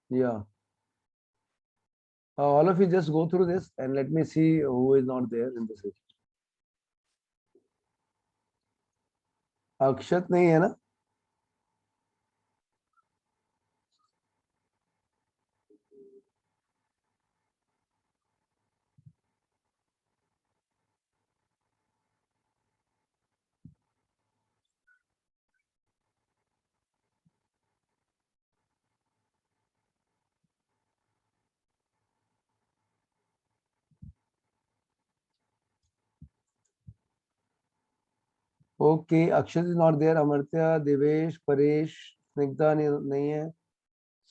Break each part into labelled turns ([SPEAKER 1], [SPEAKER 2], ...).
[SPEAKER 1] Yeah. All of you just go through this and let me see who is not there in this session. अक्षत नहीं है ना? Okay, Akshat is not there. Amartya, Devesh, Paresh, Snigdha नहीं है.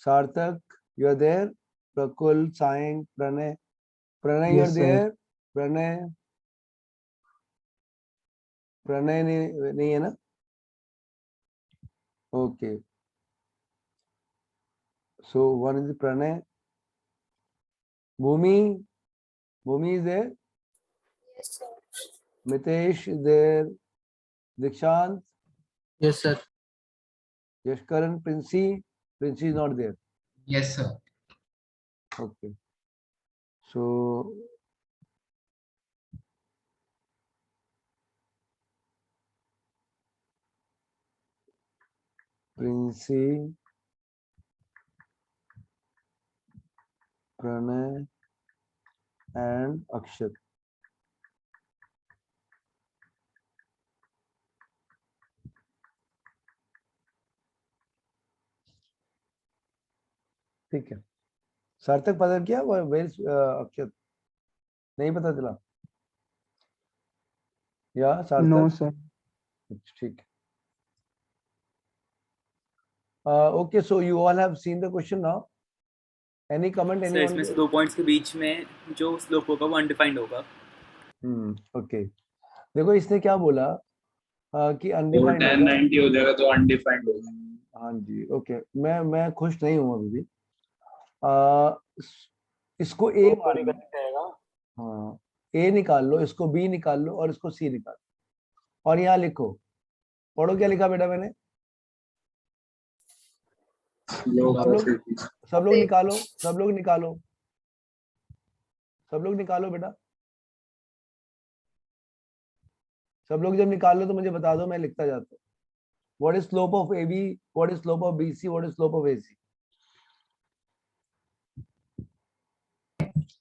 [SPEAKER 1] सार्थक, you are there. प्रकुल, Sion, Pranay, you are there. Pranay नहीं है ना? Okay. So one is Pranay. Bhumi is there.
[SPEAKER 2] Yes, sir.
[SPEAKER 1] Mitesh is there. Dikshant.
[SPEAKER 3] Yes, sir.
[SPEAKER 1] Yashkaran, Princey is not there.
[SPEAKER 3] Yes, sir.
[SPEAKER 1] Okay. So Princey, Pranay and Akshat. ठीक है. सार्थक पता किया? Where अक्षत नहीं पता चला? या सार्थक?
[SPEAKER 4] No, sir.
[SPEAKER 1] ठीक है. Okay, so you all have seen the question now. Any comment?
[SPEAKER 5] Sir
[SPEAKER 1] Anyone?
[SPEAKER 5] इसमें से 2 पॉइंट्स के बीच में जो स्लोप होगा वो अनडिफाइंड होगा.
[SPEAKER 1] ओके. देखो इसने क्या बोला कि
[SPEAKER 6] और
[SPEAKER 1] अनडिफाइंड
[SPEAKER 6] tan
[SPEAKER 1] होगा.
[SPEAKER 6] 90 हो जाएगा तो अनडिफाइंड होगा.
[SPEAKER 1] हाँ जी. ओके. मैं खुश नहीं हूँ अभी भी. आ, इसको ए मान लो. हाँ, ए निकाल लो, इसको बी निकाल लो और इसको सी निकाल लो और यहाँ लिखो. पढ़ो क्या लिखा बेटा मैंने? सब लोग निकालो. सब लोग निकालो बेटा. सब लोग जब निकाल लो तो मुझे बता दो, मैं लिखता जाता हूँ. What is slope of A B, what is slope of B C, what is slope of A C?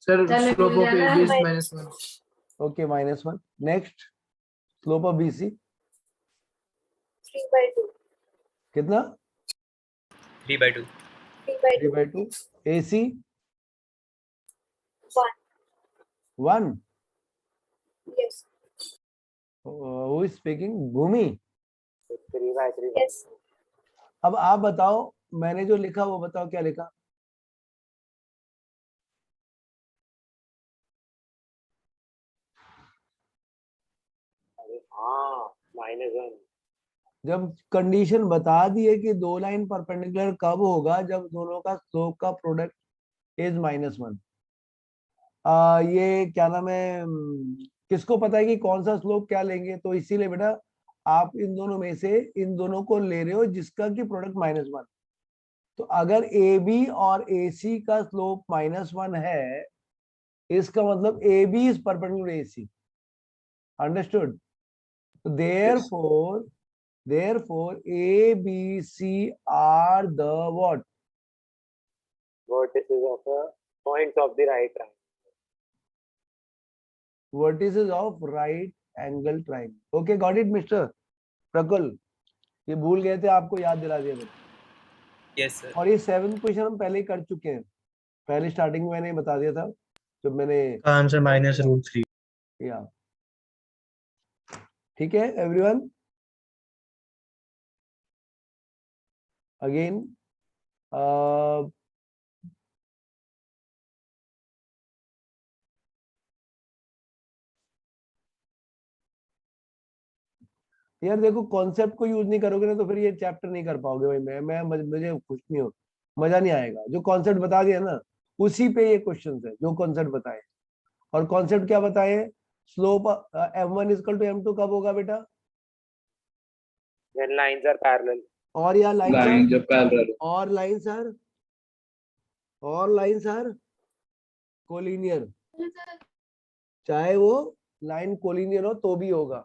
[SPEAKER 3] Sir, slope of AB is -1.
[SPEAKER 1] Okay, -1. Next, slope of B C
[SPEAKER 2] 3/2.
[SPEAKER 1] कितना?
[SPEAKER 5] 3/2.
[SPEAKER 1] 3/2. A C
[SPEAKER 2] 1.
[SPEAKER 1] 1.
[SPEAKER 2] Yes.
[SPEAKER 1] Who is speaking? Bhumi.
[SPEAKER 4] 3/3.
[SPEAKER 2] Yes.
[SPEAKER 1] अब आप बताओ, मैंने जो लिखा वो बताओ क्या लिखा?
[SPEAKER 4] हाँ, -1.
[SPEAKER 1] जब कंडीशन बता दी है कि दो लाइन परपेंडिकुलर कब होगा, जब दोनों का स्लोप का प्रोडक्ट इज -1. ये क्या नाम है, किसको पता है कि कौन सा स्लोप क्या लेंगे? तो इसीलिए बेटा आप इन दोनों में से इन दोनों को ले रहे हो जिसका कि प्रोडक्ट -1. तो अगर ए बी और ए सी का स्लोप -1 है, इसका मतलब A B is perpendicular A C. Understood? Therefore, A, B, C are the what?
[SPEAKER 4] Vertices of the points of the right triangle.
[SPEAKER 1] Vertices of right angle triangle. Okay, got it, Mr. Prakul? ये भूल गए थे, आपको याद दिला दिया मैंने.
[SPEAKER 5] Yes sir.
[SPEAKER 1] और ये 7th क्वेश्चन हम पहले ही कर चुके हैं. पहले स्टार्टिंग में मैंने बता दिया था जब मैंने
[SPEAKER 3] आंसर -√3.
[SPEAKER 1] या. ठीक है एवरीवन. अगेन यार देखो, कॉन्सेप्ट को यूज नहीं करोगे ना तो फिर ये चैप्टर नहीं कर पाओगे भाई. मुझे खुश नहीं हो, मजा नहीं आएगा. जो कॉन्सेप्ट बता दिया ना उसी पे ये क्वेश्चंस है, जो कॉन्सेप्ट बताए. और कॉन्सेप्ट क्या बताए? स्लोप m1 = m2 कब होगा बेटा?
[SPEAKER 4] When lines are parallel.
[SPEAKER 1] और यहाँ
[SPEAKER 6] लाइन जब पैरेलल.
[SPEAKER 1] और lines are all lines are collinear, चाहे वो लाइन कोलिनियर हो तो भी होगा,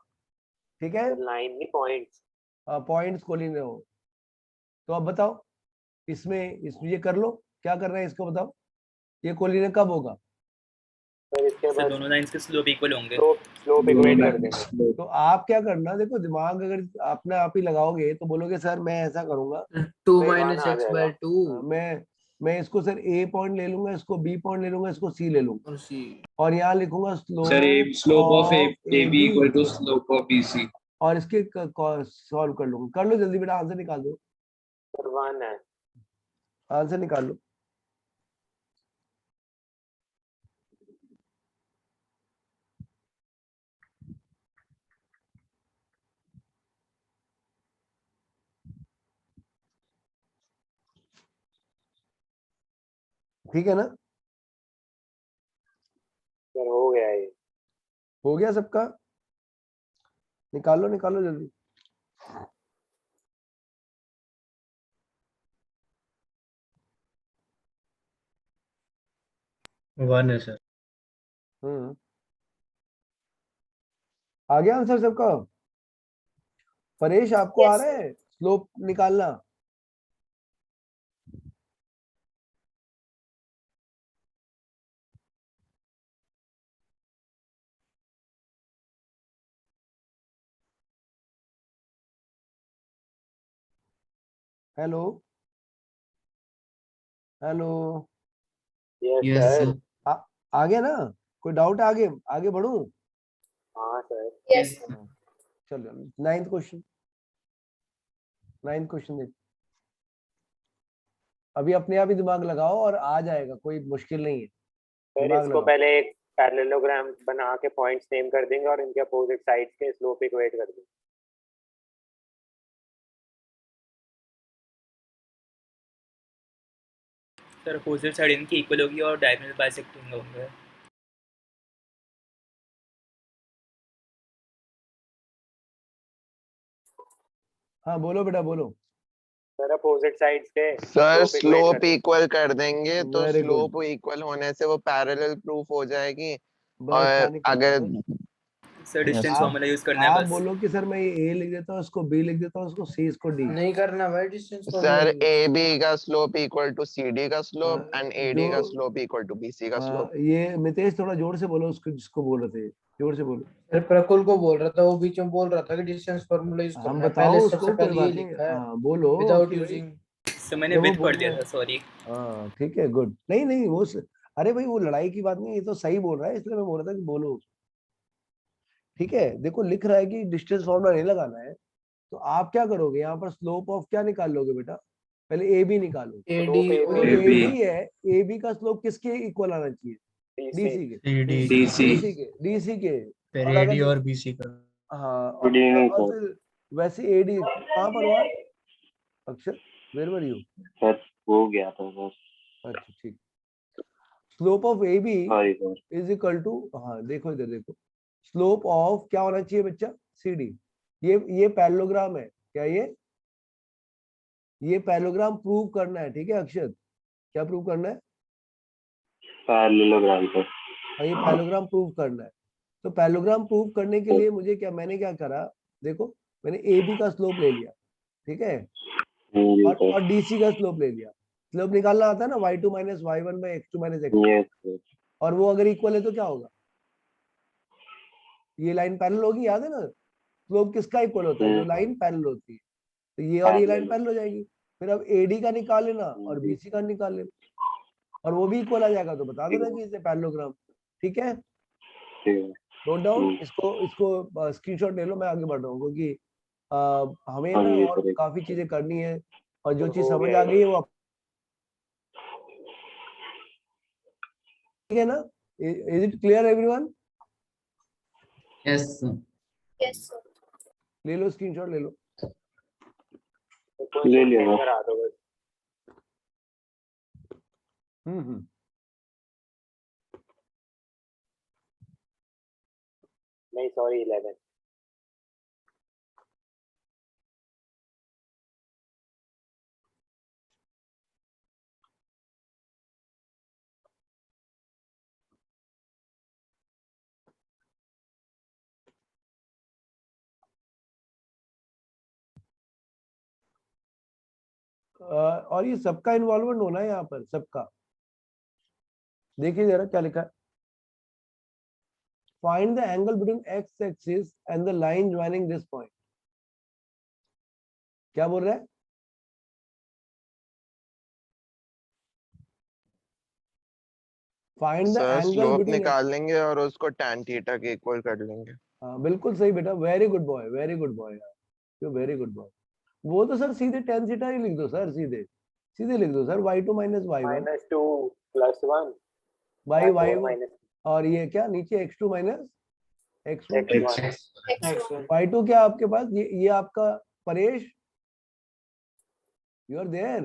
[SPEAKER 1] ठीक है,
[SPEAKER 4] लाइन नहीं पॉइंट्स।
[SPEAKER 1] पॉइंट्स कोलिनियर हो। तो अब बताओ इसमें ये कर लो, क्या करना है इसको बताओ, ये कोलिनियर कब होगा?
[SPEAKER 4] फिर इसके
[SPEAKER 5] सर
[SPEAKER 4] बाद
[SPEAKER 5] दोनों लाइंस के स्लोप इक्वल होंगे।
[SPEAKER 4] स्लोप इक्वेट कर देंगे।
[SPEAKER 1] तो आप क्या करना, देखो दिमाग अगर अपने आप ही लगाओगे तो बोलोगे सर मैं ऐसा करूंगा,
[SPEAKER 3] 2
[SPEAKER 1] मैं-
[SPEAKER 3] minus
[SPEAKER 4] आ
[SPEAKER 3] x
[SPEAKER 4] जाएगा।
[SPEAKER 3] by 2
[SPEAKER 1] मैं इसको सर ए पॉइंट ले लूंगा, इसको बी पॉइंट ले लूंगा, इसको सी ले लूंगा,
[SPEAKER 3] और c
[SPEAKER 1] और यहाँ लिखूंगा
[SPEAKER 6] Sir, A slope of AB
[SPEAKER 1] AB
[SPEAKER 6] equal to slope of BC.
[SPEAKER 1] और इसके सॉल्व कर लूंगा। कर लो जल्दी बेटा, आंसर निकाल दो,
[SPEAKER 4] फिर 1 है।
[SPEAKER 1] आंसर निकाल लो। ठीक है ना,
[SPEAKER 4] फिर हो गया ये।
[SPEAKER 1] हो गया सबका, निकालो निकालो जल्दी।
[SPEAKER 3] वन है सर।
[SPEAKER 1] आ गया आंसर सबका? परेश आपको आ
[SPEAKER 2] Yes,
[SPEAKER 1] रहा है स्लोप निकालना? Hello hello,
[SPEAKER 4] yes
[SPEAKER 3] yes
[SPEAKER 4] sir.
[SPEAKER 3] Sir.
[SPEAKER 1] आ गया ना? कोई डाउट है? आगे आगे बढ़ूं?
[SPEAKER 4] हाँ सर।
[SPEAKER 2] yes, sir.
[SPEAKER 1] चलो नाइन्थ क्वेश्चन, नाइन्थ क्वेश्चन देख, अभी अपने आप ही दिमाग लगाओ और आ जाएगा, कोई मुश्किल नहीं है,
[SPEAKER 4] फिर
[SPEAKER 1] दिमाग
[SPEAKER 4] इसको
[SPEAKER 1] लगाओ।
[SPEAKER 4] पहले एक पैरेललोग्राम बना के पॉइंट्स नेम कर देंगे और इनके अपोजिट साइड्स के स्लोप इक्वेट कर देंगे।
[SPEAKER 5] सर अपोजिट साइड इनकी इक्वल होगी और डायगोनल बाइसेक्टिंग होंगे।
[SPEAKER 1] हाँ बोलो बेटा बोलो।
[SPEAKER 4] सर अपोजिट साइड्स के
[SPEAKER 7] सर
[SPEAKER 4] slope equate
[SPEAKER 7] स्लोप
[SPEAKER 4] कर देंगे।
[SPEAKER 7] इक्वल कर देंगे तो
[SPEAKER 1] Very good.
[SPEAKER 7] स्लोप इक्वल होने से वो पैरेलल प्रूफ हो जाएगी।
[SPEAKER 1] बस
[SPEAKER 7] और
[SPEAKER 1] पानी का
[SPEAKER 7] अगर
[SPEAKER 5] सर डिस्टेंस
[SPEAKER 1] आप
[SPEAKER 5] फॉर्मूला यूज करना है
[SPEAKER 1] आप
[SPEAKER 5] बस।
[SPEAKER 1] बोलो कि सर मैं ये ए लिख देता हूँ, इसको बी लिख देता हूँ, इसको सी, इसको डी।
[SPEAKER 3] नहीं करना भाई डिस्टेंस
[SPEAKER 7] सर ए बी का slope equal to C D का स्लोप एंड ए डी का
[SPEAKER 1] जो
[SPEAKER 7] slope equal to B C का स्लोप।
[SPEAKER 1] ये मितेश थोड़ा जोर से बोलो, उसको जिसको बोल रहे थे, जोर से बोलो।
[SPEAKER 3] सर प्रकुल को बोल रहा था, वो बीच में बोल रहा था कि डिस्टेंस फार्मूला यूज
[SPEAKER 1] हम
[SPEAKER 3] करना है।
[SPEAKER 1] बताओ
[SPEAKER 3] पहले
[SPEAKER 1] उसको,
[SPEAKER 3] सबसे
[SPEAKER 1] कोई
[SPEAKER 3] पहले ये
[SPEAKER 1] बात नहीं,
[SPEAKER 3] लिखा है
[SPEAKER 1] बोलो
[SPEAKER 3] विदाउट
[SPEAKER 1] कि भाई
[SPEAKER 3] यूजिंग।
[SPEAKER 5] सर मैंने
[SPEAKER 1] जब वो
[SPEAKER 5] विद
[SPEAKER 1] बोल
[SPEAKER 5] पढ़ दिया
[SPEAKER 1] रहे
[SPEAKER 5] था, सॉरी।
[SPEAKER 1] हाँ ठीक है, गुड। नहीं नहीं अरे भाई वो लड़ाई की बात नहीं, ये तो सही बोल रहा है, इसलिए मैं बोल रहा था कि बोलो। ठीक है, देखो लिख रहा है कि डिस्टेंस फॉर्मूला नहीं लगाना है, तो आप क्या करोगे, यहाँ पर स्लोप ऑफ क्या निकाल लोगे बेटा? पहले ए बी निकालो।
[SPEAKER 3] एडी
[SPEAKER 4] Slope
[SPEAKER 1] तो
[SPEAKER 6] AB.
[SPEAKER 1] ए बी है, ए बी का स्लोप किसके इक्वल आना चाहिए?
[SPEAKER 4] DC
[SPEAKER 1] डीसी के,
[SPEAKER 3] सीडी
[SPEAKER 6] DC.
[SPEAKER 1] डीसी के।
[SPEAKER 3] फिर
[SPEAKER 1] और
[SPEAKER 3] एडी
[SPEAKER 1] अगर
[SPEAKER 3] और बीसी का।
[SPEAKER 1] हाँ और फिर वैसे एडी कहाँ पर हुआ अक्षर, वेर वर यू?
[SPEAKER 4] सर हो गया था बस।
[SPEAKER 1] अच्छा ठीक, slope of A B
[SPEAKER 4] sorry sir.
[SPEAKER 1] Is equal to, हाँ देखो इधर देखो, स्लोप ऑफ क्या होना चाहिए बच्चा? C D. ये पैरेललोग्राम है क्या? ये पैरेललोग्राम प्रूव करना है, ठीक है अक्षत, क्या प्रूव करना है?
[SPEAKER 4] Parallelogram sir.
[SPEAKER 1] हाँ ये पैरेललोग्राम प्रूव करना है। तो पैरेललोग्राम प्रूव करने के लिए मुझे क्या, मैंने क्या करा, देखो मैंने ए बी का स्लोप ले लिया, ठीक है, और डीसी का स्लोप ले लिया। स्लोप निकालना आता है ना, y2 minus y one by x two minus x,
[SPEAKER 4] yes sir.
[SPEAKER 1] और वो अगर इक्वल है तो क्या होगा? ये लाइन पैरेलल होगी, याद है ना? स्लोप किसका इक्वल होता है? जो लाइन पैरेलल होती है, तो ये और ये लाइन पैरेलल हो जाएगी। फिर अब एडी का निकाल लेना और बीसी का निकाल लेना, और वो भी इक्वल आ जाएगा, तो बता देना कि इसे पैरेललोग्राम। ठीक है, नोट डाउन, इसको स्क्रीनशॉट ले लो, मैं आगे बढ़ रहा हूँ, क्योंकि हमें ना और काफी चीजें करनी है, और जो चीज समझ आ गई है वो ठीक है ना? Is it clear everyone?
[SPEAKER 3] Yes sir.
[SPEAKER 2] yes, sir.
[SPEAKER 1] ले लो स्क्रीनशॉट, ले लो।
[SPEAKER 4] ले लिया करा दो बस। नहीं सॉरी 11।
[SPEAKER 1] और ये सबका इन्वॉल्वमेंट होना है यहाँ पर, सबका। देखिए जरा क्या लिखा है, find the angle between x axis and the line joining this point. क्या बोल रहा है? Find the
[SPEAKER 7] sir
[SPEAKER 1] angle
[SPEAKER 7] slope
[SPEAKER 1] between.
[SPEAKER 7] निकाल लेंगे और उसको tan थीटा के इक्वल कर लेंगे।
[SPEAKER 1] हाँ बिल्कुल सही बेटा, very good boy, very good boy यार, यू वेरी गुड बॉय। वो तो सर सीधे tan थीटा ही लिख दो सर, सीधे सीधे लिख दो sir, y2 minus y1
[SPEAKER 4] -2 +1
[SPEAKER 1] y
[SPEAKER 4] minus
[SPEAKER 1] और ये क्या नीचे x2 minus x1
[SPEAKER 4] x1
[SPEAKER 3] X1
[SPEAKER 1] y2 क्या आपके पास, ये आपका परेश, यू आर देयर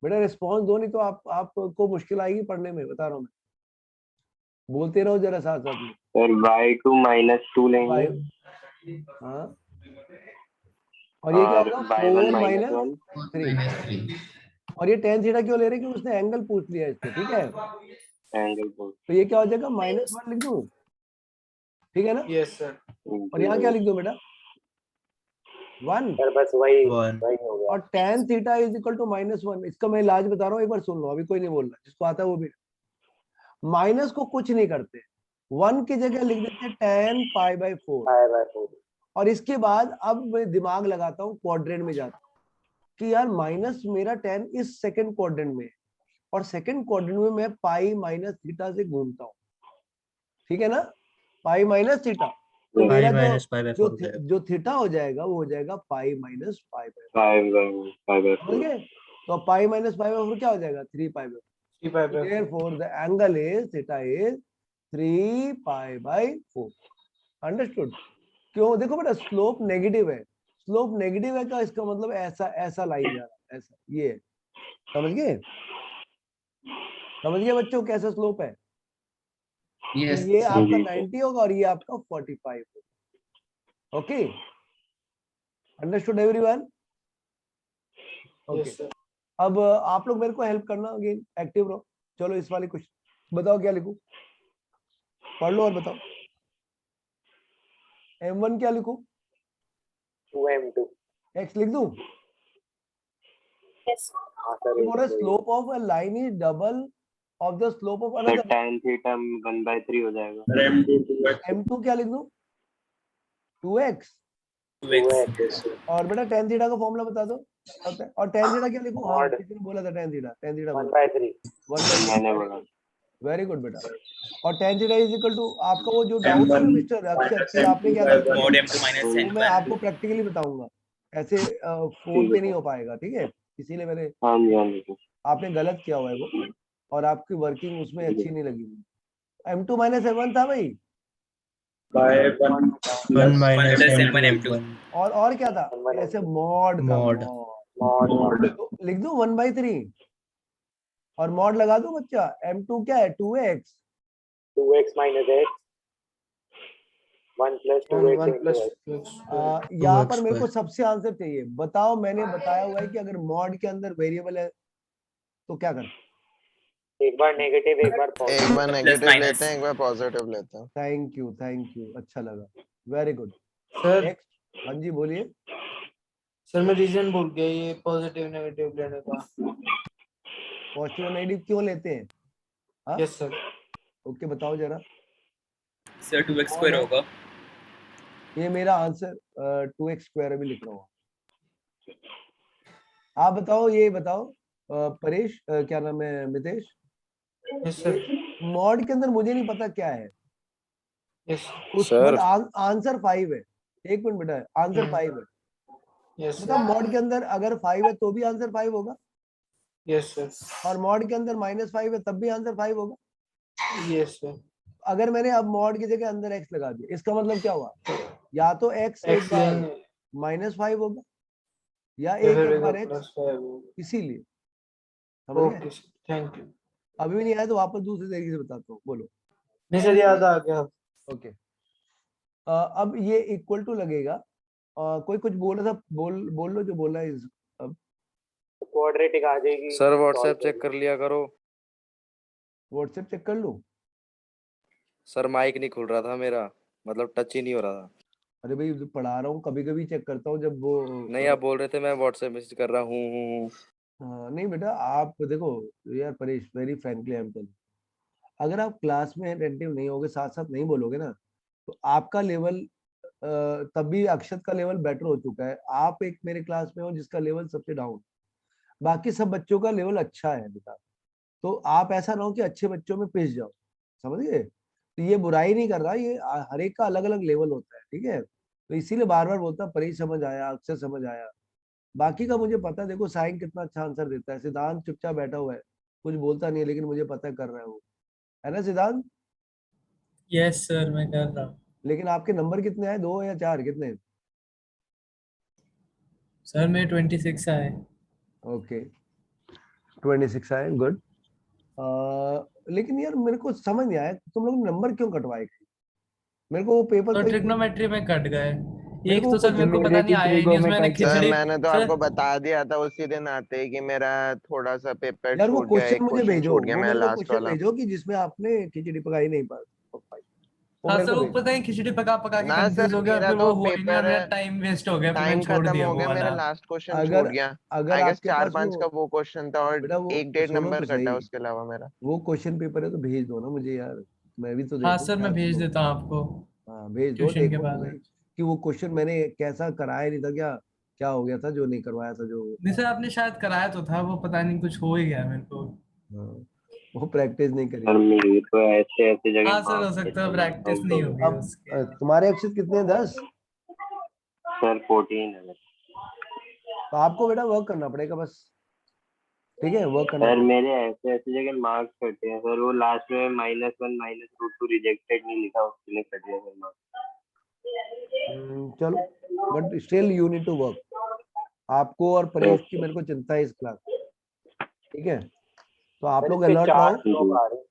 [SPEAKER 1] बेटा, रिस्पॉन्स दो नहीं तो आपको मुश्किल आएगी पढ़ने में, बता रहा हूँ मैं। बोलते रहो जरा साथ साथ में।
[SPEAKER 4] सर y2 -2 लेंगे
[SPEAKER 1] हाँ और ये क्या
[SPEAKER 4] और
[SPEAKER 1] होगा,
[SPEAKER 4] y1
[SPEAKER 1] 4 माइनस
[SPEAKER 4] -1
[SPEAKER 1] 3। और ये tan थीटा क्यों ले रहे हैं कि उसने एंगल पूछ लिया इससे, ठीक है।
[SPEAKER 4] एंगल बोल
[SPEAKER 1] तो ये क्या हो जाएगा, -1 लिख दूं, ठीक है ना।
[SPEAKER 3] यस सर
[SPEAKER 1] और यहाँ क्या लिख दो बेटा, 1।
[SPEAKER 4] सर बस वही
[SPEAKER 5] One.
[SPEAKER 1] और
[SPEAKER 4] हो गया।
[SPEAKER 1] tan theta is equal to -1। इसका मैं इलाज बता रहा हूँ, एक बार सुन लो, अभी कोई नहीं बोल रहा, जिसको आता है वो भी। माइनस को कुछ नहीं करते, 1 की जगह लिख देते हैं tan π/4।
[SPEAKER 4] π/4
[SPEAKER 1] और इसके बाद अब मैं दिमाग लगाता हूँ, क्वाड्रेंट में जाता हूँ कि यार माइनस मेरा tan इस सेकंड क्वाड्रेंट में, और सेकंड क्वाड्रेंट में मैं पाई माइनस थीटा से घूमता हूँ, ठीक है ना, पाई माइनस थीटा। तो
[SPEAKER 5] पाई
[SPEAKER 1] मेरा
[SPEAKER 5] माइनस π/4 हो जाएगा।
[SPEAKER 1] जो थीटा हो जाएगा वो हो जाएगा पाई माइनस π/4,
[SPEAKER 4] 5/4
[SPEAKER 1] समझ गए। तो पाई माइनस π/4 क्या हो जाएगा, 3π/4।
[SPEAKER 3] 3π/4
[SPEAKER 1] Therefore the angle is theta is 3π/4। Understood. क्यों, देखो बेटा स्लोप नेगेटिव है, स्लोप नेगेटिव है का इसका मतलब ऐसा ऐसा लाइन जा रहा है, ऐसा, ये है। समझ गए, समझ गए बच्चों कैसा स्लोप है।
[SPEAKER 5] Yes,
[SPEAKER 1] ये
[SPEAKER 5] sir.
[SPEAKER 1] आपका
[SPEAKER 4] जी,
[SPEAKER 1] 90 होगा और ये आपका 45 होगा। Okay, understood everyone. Okay,
[SPEAKER 3] yes sir
[SPEAKER 1] अब आप लोग मेरे को हेल्प करना, अगेन एक्टिव रहो। चलो इस वाली कुछ बताओ, क्या लिखूं, पढ़ लो और बताओ। m1 क्या लिखूं,
[SPEAKER 4] 2m2
[SPEAKER 1] x लिख दूं।
[SPEAKER 2] Yes.
[SPEAKER 4] हाँ sir
[SPEAKER 1] For a slope of a line is double of the slope of
[SPEAKER 4] sir
[SPEAKER 1] another।
[SPEAKER 4] tan theta 1/3 हो जाएगा।
[SPEAKER 6] सर m2 2x
[SPEAKER 1] m2 क्या लिख दूं, 2x।
[SPEAKER 5] 2x.
[SPEAKER 1] और बेटा tan थीटा का फॉर्मूला बता दो, होता है। और tan थीटा क्या लिखूं, हाँ
[SPEAKER 4] Mod।
[SPEAKER 1] किसी ने बोला था tan थीटा बोला,
[SPEAKER 4] 1/3
[SPEAKER 1] 1/3।
[SPEAKER 4] मैंने बोला।
[SPEAKER 1] वेरी गुड बेटा। और tan theta is equal to, आपका वो जो डाउट है ना मिस्टर अक्षर कि आपने क्या लिखा
[SPEAKER 5] Mod
[SPEAKER 1] है,
[SPEAKER 5] m2 minus
[SPEAKER 1] वो मैं
[SPEAKER 5] n1.
[SPEAKER 1] आपको प्रैक्टिकली बताऊंगा, ऐसे फोन
[SPEAKER 4] ठीक
[SPEAKER 1] पे
[SPEAKER 4] है
[SPEAKER 1] नहीं हो पाएगा, ठीक है। इसीलिए मैंने,
[SPEAKER 4] हाँ जी
[SPEAKER 1] आपने गलत किया हुआ है वो, और आपकी वर्किंग उसमें
[SPEAKER 4] जी।
[SPEAKER 1] अच्छी नहीं लगी मुझे। m2 माइनस m1 था भाई,
[SPEAKER 6] by 1
[SPEAKER 5] 1
[SPEAKER 6] plus
[SPEAKER 5] minus
[SPEAKER 6] m2
[SPEAKER 5] m1 m2.
[SPEAKER 1] और क्या था,
[SPEAKER 4] M1
[SPEAKER 1] ऐसे मॉड था,
[SPEAKER 5] Mod.
[SPEAKER 1] मॉड।
[SPEAKER 4] mod
[SPEAKER 1] तो लिख दूं 1/3 और मॉड लगा दो बच्चा। m2 क्या है, 2x।
[SPEAKER 4] 2x - x 1 + 2x
[SPEAKER 3] 1
[SPEAKER 4] into
[SPEAKER 3] plus
[SPEAKER 4] x।
[SPEAKER 3] 2x
[SPEAKER 1] यहाँ पर मेरे को सबसे आंसर चाहिए, बताओ। मैंने बताया हुआ है कि अगर मॉड के अंदर वेरिएबल है तो क्या करते हैं।
[SPEAKER 4] एक बार नेगेटिव एक बार
[SPEAKER 7] एक
[SPEAKER 4] पॉजिटिव।
[SPEAKER 7] बार नेगेटिव लेते हैं, एक बार पॉजिटिव लेते हैं।
[SPEAKER 1] थैंक यू, अच्छा लगा, वेरी गुड।
[SPEAKER 3] सर
[SPEAKER 1] नेक्स्ट, हाँ जी बोलिए।
[SPEAKER 3] सर मैं रीजन भूल गया ये पॉजिटिव नेगेटिव लेने का।
[SPEAKER 1] पॉजिटिव और नेगेटिव क्यों लेते हैं, हाँ
[SPEAKER 3] यस सर
[SPEAKER 1] ओके बताओ जरा।
[SPEAKER 5] Sir 2x square होगा.
[SPEAKER 1] ये मेरा आंसर 2x² अभी लिख रहा हूँ। आप बताओ, ये बताओ परेश, क्या नाम है, मितेश।
[SPEAKER 3] यस सर
[SPEAKER 1] मॉड के अंदर मुझे नहीं पता क्या है,
[SPEAKER 3] यस
[SPEAKER 1] उस
[SPEAKER 7] सर
[SPEAKER 1] आंसर 5 है। एक मिनट बेटा, आंसर 5 है।
[SPEAKER 3] यस
[SPEAKER 1] मतलब
[SPEAKER 3] सर
[SPEAKER 1] मॉड के अंदर अगर 5 है तो भी आंसर 5 होगा,
[SPEAKER 3] यस सर
[SPEAKER 1] और मॉड के अंदर -5 है तब भी आंसर 5 होगा।
[SPEAKER 3] यस सर
[SPEAKER 1] अगर मैंने अब मॉड की जगह अंदर x लगा दिया, इसका मतलब क्या हुआ, या तो x एक
[SPEAKER 3] एक्स
[SPEAKER 1] बार
[SPEAKER 3] लेंगे
[SPEAKER 1] -5 होगा, या
[SPEAKER 3] या फिर
[SPEAKER 1] एक बार x,
[SPEAKER 3] +5
[SPEAKER 1] इसीलिए। समझ गए।
[SPEAKER 3] Okay thank you.
[SPEAKER 1] अभी भी नहीं आया तो वापस दूसरे तरीके से बताता हूँ, बोलो।
[SPEAKER 3] नहीं सर याद आ गया।
[SPEAKER 1] ओके, अब ये इक्वल टू लगेगा। कोई कुछ बोल रहा था, बोल लो जो बोलना है। अब
[SPEAKER 4] क्वाड्रेटिक आ जाएगी।
[SPEAKER 8] सर व्हाट्सएप चेक कर लिया करो।
[SPEAKER 1] व्हाट्सएप चेक कर लूं।
[SPEAKER 8] सर माइक नहीं खुल रहा था मेरा, मतलब टच ही नहीं हो रहा था।
[SPEAKER 1] अरे भाई पढ़ा रहा हूँ, कभी कभी चेक करता हूँ जब वो
[SPEAKER 8] नहीं आप बोल रहे थे मैं व्हाट्सएप मैसेज कर रहा हूँ।
[SPEAKER 1] नहीं बेटा, आप देखो यार Paresh, very frankly I am telling, अगर आप क्लास में अटेंटिव नहीं होगे, साथ साथ नहीं बोलोगे ना, तो आपका लेवल तब भी अक्षत का लेवल बेटर हो चुका है। आप एक मेरे क्लास में हो जिसका लेवल सबसे डाउन, बाकी सब बच्चों का लेवल अच्छा है बेटा। तो आप ऐसा ना हो कि अच्छे बच्चों में पिस जाओ, समझ गए? तो ये बुराई नहीं कर रहा, ये हर एक का अलग अलग लेवल होता है, ठीक है? तो इसीलिए बार बार बोलता परेश समझ आया, अक्षर समझ आया, बाकी का मुझे पता है। देखो साइन कितना अच्छा आंसर देता है, सिद्धांत चुपचाप बैठा हुआ है, कुछ बोलता नहीं है, लेकिन मुझे पता कर रहा है वो, है ना सिद्धांत?
[SPEAKER 3] यस सर, मैं कर रहा हूँ।
[SPEAKER 1] लेकिन आपके नंबर कितने आए, 2 या 4 कितने?
[SPEAKER 3] सर मेरे 26 आए।
[SPEAKER 1] ओके, 26 आए, गुड। लेकिन यार मेरे को समझ नहीं आया तुम लोग नंबर क्यों कटवाए? मेरे को वो पेपर
[SPEAKER 3] तो
[SPEAKER 1] कहीं
[SPEAKER 3] ट्रिग्नोमेट्री में कट गए।
[SPEAKER 1] मेरे
[SPEAKER 3] एक
[SPEAKER 1] को
[SPEAKER 3] तो सर मेरे को पता नहीं आया ही नहीं, उसमें मैंने
[SPEAKER 7] सर
[SPEAKER 3] खिचड़ी।
[SPEAKER 7] मैंने तो
[SPEAKER 3] सर
[SPEAKER 7] आपको बता दिया था उसी दिन आते ही कि मेरा थोड़ा सा पेपर
[SPEAKER 1] यार वो
[SPEAKER 7] छूट गया,
[SPEAKER 1] क्वेश्चन
[SPEAKER 7] एक
[SPEAKER 1] मुझे
[SPEAKER 7] क्वेश्चन
[SPEAKER 1] भेजो,
[SPEAKER 7] छूट गया
[SPEAKER 1] वो
[SPEAKER 7] मेरा
[SPEAKER 1] मेरे को
[SPEAKER 7] लास्ट
[SPEAKER 1] क्वेश्चन
[SPEAKER 7] वाला।
[SPEAKER 1] भेजो कि जिसमें आपने खिचड़ी पकाई नहीं पाई, वो
[SPEAKER 3] हाँ
[SPEAKER 1] मेरे
[SPEAKER 3] सर,
[SPEAKER 1] को
[SPEAKER 3] वो
[SPEAKER 1] भेजो।
[SPEAKER 3] पता है खिचड़ी पका पका के
[SPEAKER 7] ना
[SPEAKER 3] कंफ्यूज
[SPEAKER 7] सर,
[SPEAKER 3] हो गया,
[SPEAKER 7] मेरा
[SPEAKER 3] फिर
[SPEAKER 7] तो
[SPEAKER 3] वो हुआ ही नहीं और
[SPEAKER 7] पेपर
[SPEAKER 3] मेरा टाइम वेस्ट हो गया, फिर मैंने
[SPEAKER 7] टाइम
[SPEAKER 3] छोड़
[SPEAKER 7] खत्म
[SPEAKER 3] दिया
[SPEAKER 7] हो
[SPEAKER 3] वो
[SPEAKER 7] गया, मेरा
[SPEAKER 3] वाला।
[SPEAKER 7] लास्ट क्वेश्चन
[SPEAKER 1] अगर
[SPEAKER 7] छूट गया।
[SPEAKER 1] अगर
[SPEAKER 7] आई गेस
[SPEAKER 1] आपके
[SPEAKER 7] चार
[SPEAKER 1] पास
[SPEAKER 7] पांच
[SPEAKER 1] वो
[SPEAKER 7] का वो क्वेश्चन था और
[SPEAKER 1] बेटा, वो
[SPEAKER 7] एक डेढ़
[SPEAKER 1] सुनो
[SPEAKER 7] नंबर
[SPEAKER 1] तो
[SPEAKER 7] कटा
[SPEAKER 1] सही,
[SPEAKER 7] उसके अलावा मेरा।
[SPEAKER 1] वो क्वेश्चन पेपर है तो भेज दो ना मुझे यार, मैं भी तो
[SPEAKER 3] हाँ
[SPEAKER 1] देखूं
[SPEAKER 3] सर,
[SPEAKER 1] क्या
[SPEAKER 3] मैं भेज
[SPEAKER 1] तुम लोग।
[SPEAKER 3] देता हूँ आपको
[SPEAKER 1] हाँ भेज दो,
[SPEAKER 3] ट्यूशन के
[SPEAKER 1] देखो तो
[SPEAKER 3] बाद।
[SPEAKER 1] सही कि वो क्वेश्चन मैंने कैसा कराया नहीं था, क्या क्या हो गया था जो नहीं करवाया था जो।
[SPEAKER 3] नहीं सर, आपने शायद कराया तो था, वो पता नहीं कुछ हो ही गया मेरे को।
[SPEAKER 1] हाँ, वो प्रैक्टिस नहीं करी
[SPEAKER 6] सर
[SPEAKER 1] थी।
[SPEAKER 6] मेरी तो ऐसे ऐसे जगह
[SPEAKER 3] हाँ सर, हो
[SPEAKER 6] मार्क्स
[SPEAKER 3] सकता है
[SPEAKER 6] कटे हैं,
[SPEAKER 3] प्रैक्टिस
[SPEAKER 6] आउट
[SPEAKER 3] नहीं
[SPEAKER 6] ऑफ।
[SPEAKER 3] होगी
[SPEAKER 1] अब
[SPEAKER 3] उसके।
[SPEAKER 1] तुम्हारे अक्षर कितने हैं, 10?
[SPEAKER 6] सर 14 है।
[SPEAKER 1] तो आपको बेटा वर्क करना पड़ेगा बस, ठीक है, वर्क करना
[SPEAKER 6] सर
[SPEAKER 1] पड़ेगा।
[SPEAKER 6] मेरे ऐसे ऐसे जगह मार्क्स कटे हैं सर, वो लास्ट में -1 -√2 रिजेक्टेड नहीं लिखा, उसके लिए कट गया सर मार्क्स।
[SPEAKER 1] चलो, but still you need to work. आपको और परेश की मेरे को चिंता है इस क्लास, ठीक है? तो आप
[SPEAKER 4] सर
[SPEAKER 1] लोग
[SPEAKER 4] इसके
[SPEAKER 1] अलर्ट
[SPEAKER 4] 4
[SPEAKER 1] रहो।
[SPEAKER 4] लोग आ रहे हैं।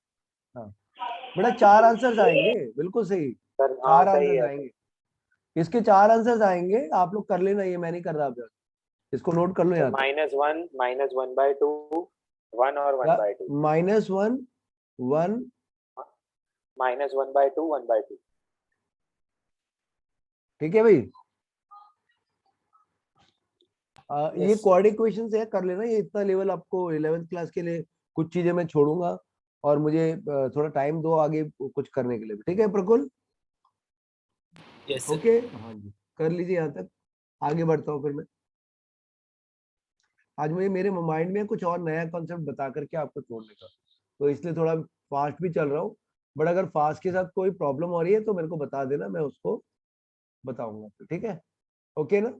[SPEAKER 1] हाँ बेटा, 4 आंसर्स आएंगे, बिल्कुल सही,
[SPEAKER 4] सर हाँ
[SPEAKER 1] 4
[SPEAKER 4] सही
[SPEAKER 1] आंसर्स
[SPEAKER 4] है सर।
[SPEAKER 1] आएंगे। इसके 4 आंसर्स आएंगे, आप लोग कर लेना, ये मैं नहीं कर रहा अभी, इसको नोट कर लो
[SPEAKER 4] सर
[SPEAKER 1] यहाँ तक।
[SPEAKER 4] -1 -1/2 1 और 1/2
[SPEAKER 1] -1 1
[SPEAKER 4] -1/2 1/2।
[SPEAKER 1] ठीक है भाई? ये
[SPEAKER 3] Yes.
[SPEAKER 1] क्वाड्रेटिक क्वेश्चन है, कर लेना, ये इतना लेवल आपको 11th क्लास के लिए कुछ चीजें मैं छोड़ूंगा, और मुझे थोड़ा टाइम दो आगे कुछ करने के लिए, ठीक है प्रकुल?
[SPEAKER 5] Yes sir.
[SPEAKER 1] ओके, हाँ जी, कर लीजिए यहाँ तक, आगे बढ़ता हूँ फिर मैं। आज मुझे मेरे माइंड में कुछ और नया कॉन्सेप्ट बता करके आपको छोड़ने का, तो इसलिए थोड़ा फास्ट भी चल रहा हूँ। बट अगर फास्ट के साथ कोई प्रॉब्लम हो रही है तो मेरे को बता देना, मैं उसको बताऊंगा, ठीक है? ओके ना?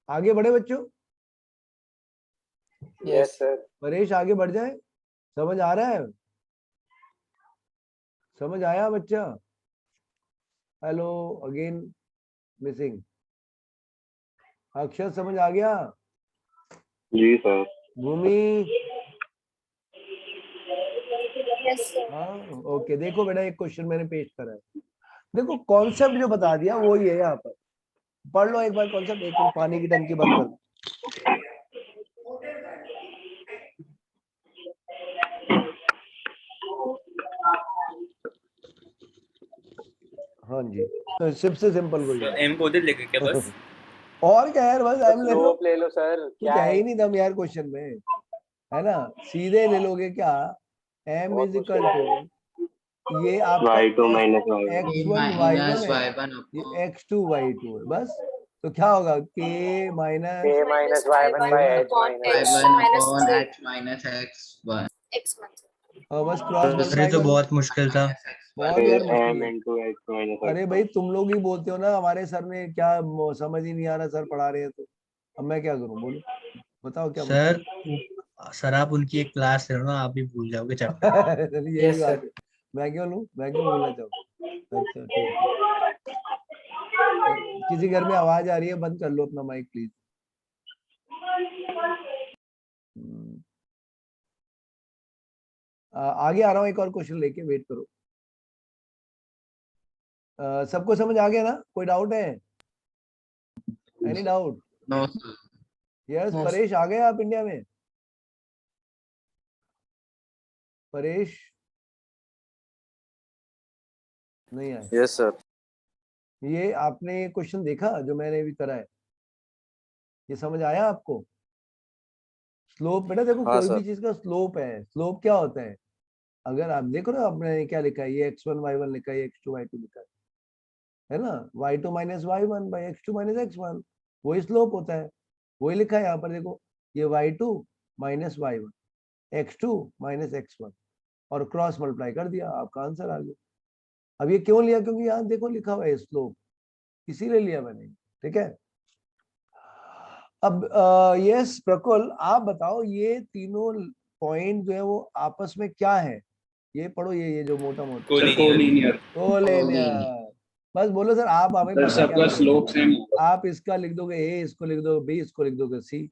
[SPEAKER 1] आगे बढ़े बच्चों,
[SPEAKER 4] यस सर।
[SPEAKER 1] परेश आगे बढ़ जाए, समझ आ रहा है? समझ आया बच्चा? Hello again missing. अक्षर समझ आ गया?
[SPEAKER 6] जी सर।
[SPEAKER 1] भूमि?
[SPEAKER 2] Yes, sir.
[SPEAKER 1] हाँ ओके, देखो बेटा एक क्वेश्चन मैंने पेश करा है, देखो कॉन्सेप्ट जो बता दिया वही है यहाँ पर, पढ़ लो एक बार कॉन्सेप्ट। एक मिनट पानी की टंकी बंद कर दो। हाँ जी, तो सबसे सिंपल वही है।
[SPEAKER 5] एम को उधर लेके क्या बस?
[SPEAKER 1] और क्या यार, बस एम ले लो,
[SPEAKER 4] स्लोप ले लो सर,
[SPEAKER 1] कुछ
[SPEAKER 4] क्या
[SPEAKER 1] है
[SPEAKER 4] है?
[SPEAKER 1] ही नहीं दम यार क्वेश्चन में, है ना? सीधे ले लोगे क्या, एम
[SPEAKER 4] बहुत
[SPEAKER 1] इज
[SPEAKER 4] मुश्किल
[SPEAKER 1] इक्वल
[SPEAKER 4] है।
[SPEAKER 1] टू ये आपका
[SPEAKER 6] y2 - y1।
[SPEAKER 1] x1 y1 है, ये x2 y2 है, बस। तो क्या होगा, k minus
[SPEAKER 4] k
[SPEAKER 2] Minus
[SPEAKER 4] -y1 by
[SPEAKER 2] y1
[SPEAKER 4] h
[SPEAKER 2] upon
[SPEAKER 4] minus
[SPEAKER 2] h minus x1.
[SPEAKER 1] बस क्रॉस
[SPEAKER 9] सर ये
[SPEAKER 1] मल्टीप्लाई
[SPEAKER 9] तो
[SPEAKER 1] कर लो।
[SPEAKER 9] बहुत मुश्किल था।
[SPEAKER 1] बहुत यार मुश्किल
[SPEAKER 6] m
[SPEAKER 1] है।
[SPEAKER 6] into x minus
[SPEAKER 1] अरे
[SPEAKER 6] x1।
[SPEAKER 1] भाई तुम लोग ही बोलते हो ना, हमारे सर ने क्या समझ ही नहीं आ रहा, सर पढ़ा रहे हैं तो अब मैं क्या करूं, बोलो, बताओ क्या
[SPEAKER 9] सर सर आप उनकी एक क्लास ले लो ना, आप भी भूल जाओगे चैप्टर।
[SPEAKER 1] बताऊं। यही
[SPEAKER 3] यस
[SPEAKER 1] बात
[SPEAKER 3] सर।
[SPEAKER 1] है, मैं क्यों लूं, मैं क्यों बोलना चाहूँ? अच्छा ठीक है, किसी घर में आवाज आ रही है, बंद कर लो अपना माइक प्लीज। आगे आ रहा हूँ, एक और क्वेश्चन लेके, वेट करो। सबको समझ आ गया ना, कोई डाउट है? Any doubt?
[SPEAKER 5] No
[SPEAKER 1] yes
[SPEAKER 3] Yes.
[SPEAKER 1] Paresh, आ गए आप इंडिया में? परेश नहीं आए?
[SPEAKER 8] Yes sir.
[SPEAKER 1] ये आपने ये क्वेश्चन देखा जो मैंने भी करा है? ये समझ आया आपको? स्लोप बेटा देखो,
[SPEAKER 8] हाँ
[SPEAKER 1] कोई भी
[SPEAKER 8] सर।
[SPEAKER 1] चीज का स्लोप है। स्लोप क्या होता है? अगर आप देखो ना, आपने क्या लिखा है, ये x1 y1 लिखा है, ये x2 y2 लिखा है ना? y2 minus y1 by x2 minus x1, वही स्लोप होता है। वही लिखा है यहाँ पर, देखो ये y2 minus y1, x2 minus x1, और क्रॉस मल्टीप्लाई कर दिया, आपका आंसर आ गया। अब ये क्यों लिया? क्योंकि यहाँ देखो लिखा हुआ है स्लोप, इसीलिए लिया मैंने। ठीक है, अब यस प्रकुल, आप बताओ ये तीनों पॉइंट जो है वो आपस में क्या है? ये पढ़ो, ये जो मोटा मोटा
[SPEAKER 5] कोलिनियर।
[SPEAKER 1] कोलिनियर। बस बोलो सर, आप हमें पता क्या
[SPEAKER 5] सबका स्लोप
[SPEAKER 1] करोगे?
[SPEAKER 5] सेम होगा।
[SPEAKER 1] आप इसका लिख दोगे ए, इसको लिख दोगे बी, इसको लिख दोगे सी,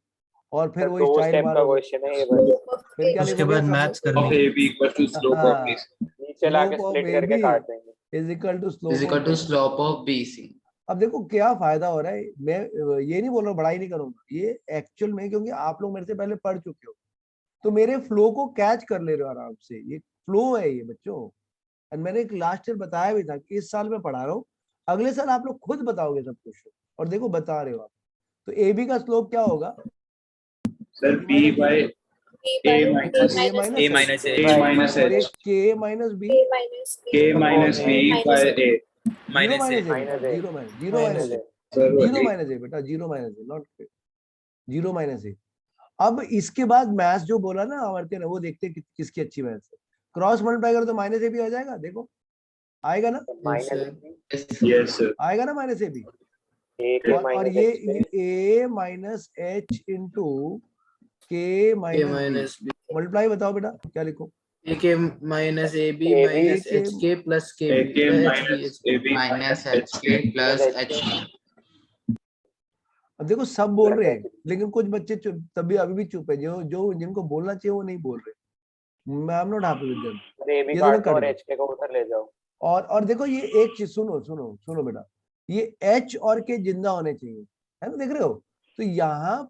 [SPEAKER 1] और फिर
[SPEAKER 4] सर
[SPEAKER 1] वही
[SPEAKER 4] 2
[SPEAKER 1] स्टाइल
[SPEAKER 4] स्टेप का
[SPEAKER 1] मारोगे।
[SPEAKER 4] क्वेश्चन है ये बस।
[SPEAKER 1] फिर क्या
[SPEAKER 9] उसके
[SPEAKER 1] लिखोगे
[SPEAKER 9] बाद
[SPEAKER 1] सब
[SPEAKER 9] मैथ्स
[SPEAKER 1] लोग?
[SPEAKER 9] करनी
[SPEAKER 5] of A B equal to slope of
[SPEAKER 1] हाँ,
[SPEAKER 5] बी
[SPEAKER 4] नीचे लाके
[SPEAKER 1] स्लोप ऑफ
[SPEAKER 4] स्प्लिट
[SPEAKER 1] ए
[SPEAKER 4] करके
[SPEAKER 1] बी
[SPEAKER 4] काट देंगे।
[SPEAKER 1] Is equal to
[SPEAKER 2] is
[SPEAKER 1] slope
[SPEAKER 2] equal
[SPEAKER 1] of
[SPEAKER 2] to
[SPEAKER 1] B.
[SPEAKER 2] slope of BC.
[SPEAKER 1] अब देखो क्या फायदा हो रहा है, मैं ये नहीं बोल रहा हूँ बड़ाई नहीं करूंगा, ये एक्चुअल में, क्योंकि आप लोग मेरे से पहले पढ़ चुके हो, तो मेरे फ्लो को कैच कर ले रहे हो आराम से। ये फ्लो है ये बच्चों। और मैंने एक लास्ट ईयर बताया भी था कि इस साल मैं पढ़ा रहा हूँ, अगले साल आप लोग खुद बताओगे सब कुछ, और देखो बता रहे हो आप। तो ए बी का स्लोप क्या होगा?
[SPEAKER 5] सर बी बाय ए
[SPEAKER 1] और
[SPEAKER 5] minus
[SPEAKER 1] A minus
[SPEAKER 5] A minus
[SPEAKER 1] और ये
[SPEAKER 5] H
[SPEAKER 1] K minus B,
[SPEAKER 5] K minus B by A
[SPEAKER 1] zero minus A बेटा,
[SPEAKER 4] minus A
[SPEAKER 1] zero minus, zero minus A,
[SPEAKER 5] sir
[SPEAKER 1] zero minus A बेटा, zero minus A, not zero minus A. अब इसके बाद maths जो बोला ना आवर्ती ने, वो देखते हैं किसकी अच्छी मैथ्स है। क्रॉस मल्टीप्लाई करो तो माइनस ए भी आ जाएगा, देखो आएगा ना?
[SPEAKER 4] माइनस
[SPEAKER 5] यस सर
[SPEAKER 1] आएगा ना माइनस ए भी?
[SPEAKER 4] ए के
[SPEAKER 1] और
[SPEAKER 4] माइनस
[SPEAKER 1] ये
[SPEAKER 4] H
[SPEAKER 1] A minus H into K minus B, multiply बताओ बेटा क्या लिखो?
[SPEAKER 3] A K minus A B
[SPEAKER 4] AB
[SPEAKER 3] minus H K plus K
[SPEAKER 5] A K
[SPEAKER 3] B
[SPEAKER 5] minus A B
[SPEAKER 2] Minus HK plus HK.
[SPEAKER 1] अब देखो सब बोल रहे हैं, लेकिन कुछ बच्चे चुप, तभी अभी भी चुप है, जो जो जिनको बोलना चाहिए वो नहीं बोल रहे। मैं am not happy with them.
[SPEAKER 4] A B
[SPEAKER 1] ये दोनों
[SPEAKER 4] काट दो और
[SPEAKER 1] कट
[SPEAKER 4] एच के को उधर ले जाओ।
[SPEAKER 1] और देखो ये एक चीज सुनो सुनो सुनो बेटा, ये एच और के जिंदा होने चाहिए, है ना? देख रहे हो? तो यहाँ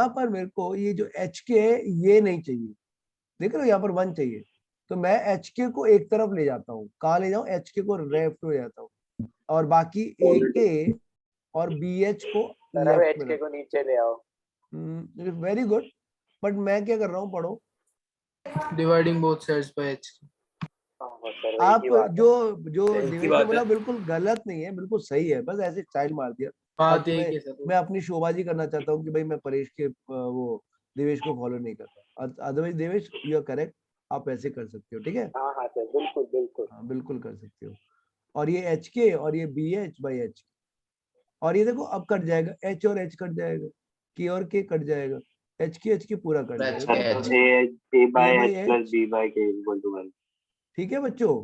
[SPEAKER 1] पर मेरे को ये जो एच के है ये नहीं चाहिए, देख रहे हो? यहाँ पर 1 चाहिए, तो मैं एच के को एक तरफ ले जाता हूँ। कहाँ ले जाऊँ? एच के को लेफ्ट ले जाता हूँ, और बाकी ए के और बी एच को
[SPEAKER 4] सर अब
[SPEAKER 1] लेफ्ट
[SPEAKER 4] एच
[SPEAKER 1] में।
[SPEAKER 4] के को नीचे ले आओ।
[SPEAKER 1] वेरी गुड, बट मैं क्या कर रहा हूँ, पढ़ो।
[SPEAKER 3] Dividing both sides by H.
[SPEAKER 4] हाँ बस सर वही
[SPEAKER 1] आप
[SPEAKER 4] की बात है।
[SPEAKER 1] जो
[SPEAKER 5] सही
[SPEAKER 1] दिवेश ने
[SPEAKER 5] बात
[SPEAKER 1] बोला
[SPEAKER 5] है।
[SPEAKER 1] बिल्कुल गलत नहीं है, बिल्कुल सही है, बस ऐसे स्टाइल मार दिया।
[SPEAKER 3] बात
[SPEAKER 1] बाकी
[SPEAKER 3] एक है सर।
[SPEAKER 1] मैं अपनी शोबाजी करना चाहता हूँ कि भाई मैं परेश के वो देवेश को फॉलो नहीं करता। Otherwise Devesh you are correct, आप ऐसे कर सकते हो, ठीक है?
[SPEAKER 4] हाँ हाँ सर बिल्कुल बिल्कुल।
[SPEAKER 1] हाँ बिल्कुल कर सकते हो। और ये एच के और ये बी एच बाई एच, और ये देखो अब कट जाएगा, एच और एच कट जाएगा, के और के कट जाएगा, एच के पूरा कट
[SPEAKER 2] That's
[SPEAKER 1] जाएगा।
[SPEAKER 2] H.
[SPEAKER 6] A by
[SPEAKER 1] by
[SPEAKER 6] H plus
[SPEAKER 1] H।
[SPEAKER 6] B by K equal to 1।
[SPEAKER 1] ठीक है बच्चों?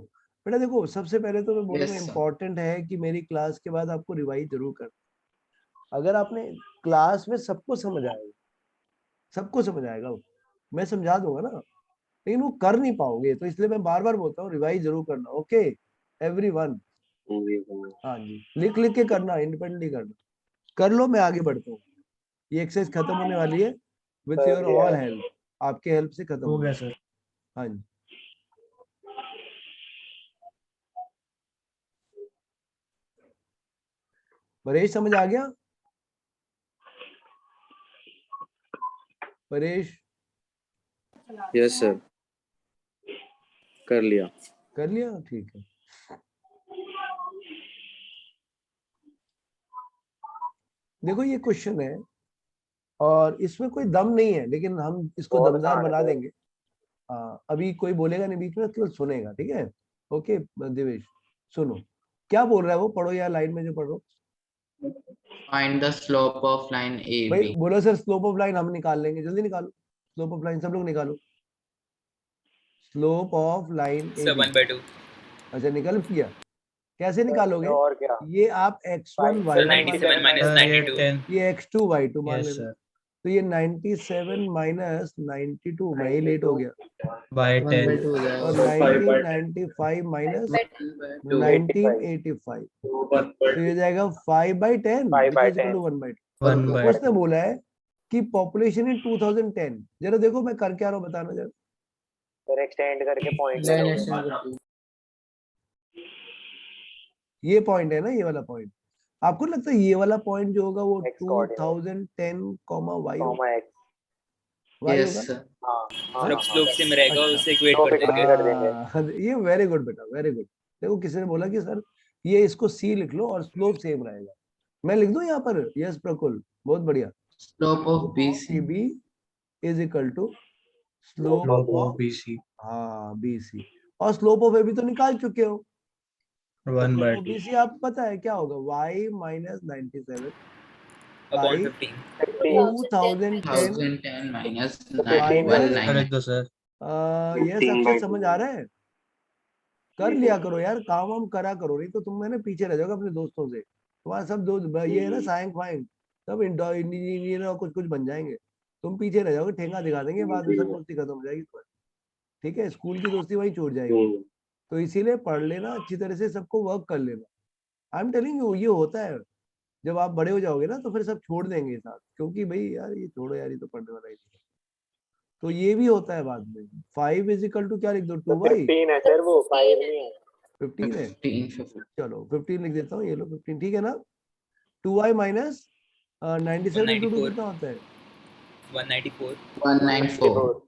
[SPEAKER 1] बेटा देखो, सबसे पहले तो मैं बोलूंगा
[SPEAKER 2] Yes, sir.
[SPEAKER 1] इम्पोर्टेंट है कि मेरी क्लास के बाद आपको रिवाइज जरूर करना। अगर आपने क्लास में सबको समझ आएगा वो, मैं समझा दूंगा ना, लेकिन वो कर नहीं पाओगे, तो इसलिए मैं बार बार बोलता हूँ रिवाइज जरूर करना। Okay everyone? हाँ जी, लिख लिख के करना, इंडिपेंडेंटली करना। कर लो, मैं आगे बढ़ता हूँ। ये एक्सरसाइज खत्म होने वाली है, विथ योर ऑल हेल्प, आपके हेल्प से खत्म
[SPEAKER 9] हो गया
[SPEAKER 1] होगी।
[SPEAKER 9] सर।
[SPEAKER 1] हाँ जी, परेश समझ आ गया? परेश
[SPEAKER 8] यस सर, कर लिया।
[SPEAKER 1] कर लिया? ठीक है। देखो ये क्वेश्चन है और इसमें कोई दम नहीं है, लेकिन हम इसको
[SPEAKER 4] और
[SPEAKER 1] दमदार
[SPEAKER 4] आसान है
[SPEAKER 1] बना
[SPEAKER 4] सर।
[SPEAKER 1] देंगे। अभी कोई बोलेगा नहीं बीच में, केवल सुनेगा, ठीक है? ओके देवेश, सुनो क्या बोल रहा है वो, पढ़ो यार लाइन में जो पढ़ो।
[SPEAKER 2] Find the slope of line
[SPEAKER 1] भाई
[SPEAKER 2] AB.
[SPEAKER 1] बोलो सर, स्लोप ऑफ लाइन हम निकाल लेंगे, जल्दी निकालो स्लोप ऑफ लाइन, सब लोग निकालो slope of line
[SPEAKER 5] sir
[SPEAKER 1] AB।
[SPEAKER 5] 1/2
[SPEAKER 1] अच्छा निकल किया, कैसे निकालोगे?
[SPEAKER 4] और क्या?
[SPEAKER 1] ये आप x1
[SPEAKER 4] सर
[SPEAKER 5] सर
[SPEAKER 1] y1
[SPEAKER 5] 97
[SPEAKER 1] मान
[SPEAKER 5] minus
[SPEAKER 1] लो,
[SPEAKER 9] सर ये
[SPEAKER 5] 92
[SPEAKER 9] 10।
[SPEAKER 1] ये x2 y2 मान
[SPEAKER 9] यस
[SPEAKER 1] लेना,
[SPEAKER 9] सर,
[SPEAKER 1] तो ये 97 माइनस 92, मैं ही लेट हो गया,
[SPEAKER 9] बाय 10।
[SPEAKER 3] 1/2 हो
[SPEAKER 1] और
[SPEAKER 3] जाएगा।
[SPEAKER 1] 1995 माइनस
[SPEAKER 2] 2.
[SPEAKER 1] 1985, तो ये जाएगा 5/10
[SPEAKER 4] 5 by
[SPEAKER 1] which is equal
[SPEAKER 4] 10।
[SPEAKER 1] to 1/2।
[SPEAKER 9] 1/2।
[SPEAKER 1] उसने बोला है कि पॉपुलेशन इन 2010, जरा देखो मैं कर क्या रहा हूँ, बताना जरा।
[SPEAKER 4] सर एक्सटेंड करके पॉइंट
[SPEAKER 3] लाइन
[SPEAKER 4] लगाओ।
[SPEAKER 3] एक्सटेंड करती
[SPEAKER 1] ये पॉइंट है ना, ये वाला पॉइंट। आपको लगता है ये वाला पॉइंट जो होगा वो
[SPEAKER 4] X coordinate.
[SPEAKER 1] 2010, y
[SPEAKER 4] comma x
[SPEAKER 1] y
[SPEAKER 2] Yes,
[SPEAKER 1] होगा?
[SPEAKER 2] sir.
[SPEAKER 4] हाँ हाँ
[SPEAKER 5] मतलब स्लोप सेम रहेगा,
[SPEAKER 1] अच्छा।
[SPEAKER 5] उसे इक्वेट
[SPEAKER 4] Slope
[SPEAKER 5] कर देंगे।
[SPEAKER 4] equate कर देंगे।
[SPEAKER 1] ये वेरी गुड बेटा, वेरी गुड। देखो किसी ने बोला कि सर ये इसको c लिख लो और स्लोप सेम रहेगा, मैं लिख दूं यहाँ पर? यस प्रकुल, बहुत बढ़िया।
[SPEAKER 2] Slope of BC.
[SPEAKER 1] CB is equal to slope
[SPEAKER 9] slope
[SPEAKER 1] of
[SPEAKER 9] of BC
[SPEAKER 1] हाँ BC, और स्लोप ऑफ AB तो निकाल चुके हो।
[SPEAKER 9] 1/2
[SPEAKER 1] BC आप पता है क्या होगा, y minus 97
[SPEAKER 5] upon
[SPEAKER 1] by
[SPEAKER 5] 15
[SPEAKER 1] 2010
[SPEAKER 2] 1010 minus
[SPEAKER 4] तो 15
[SPEAKER 1] minus-
[SPEAKER 9] कर
[SPEAKER 2] 190.
[SPEAKER 9] दो सर।
[SPEAKER 1] ये
[SPEAKER 6] 15
[SPEAKER 1] सबसे
[SPEAKER 6] by
[SPEAKER 1] समझ
[SPEAKER 6] 2.
[SPEAKER 1] आ रहा है? कर लिया करो यार, काम वाम करा करो, नहीं तो तुम मैंने पीछे रह जाओगे अपने दोस्तों से। तुम्हारा सब दोस्त ये है ना साइंस फाइंस, सब इंजीनियर और कुछ कुछ बन जाएंगे, तुम पीछे रह जाओगे, ठेंगा दिखा देंगे, बाद में सब दोस्ती खत्म हो जाएगी तुम्हारी। ठीक है, स्कूल की दोस्ती वहीं छूट जाएगी। तो इसीलिए पढ़ लेना अच्छी तरह से, सबको वर्क कर लेना। आई एम टेलिंग यू, ये होता है जब आप बड़े हो जाओगे ना तो फिर सब छोड़ देंगे साथ, क्योंकि भाई यार ये छोड़ो यार, ये तो पढ़ने वाला ही नहीं है। तो ये भी होता है बाद में। 5 इज इक्वल टू क्या लिख दो, 2y
[SPEAKER 4] 15 है सर, वो 5 नहीं है।
[SPEAKER 1] 15 है,
[SPEAKER 2] 15.
[SPEAKER 1] चलो 15 लिख देता हूँ, ये लो 15, ठीक है ना। 2y माइनस 97 इंटू 2 कितना होता है?
[SPEAKER 5] 194
[SPEAKER 2] 194.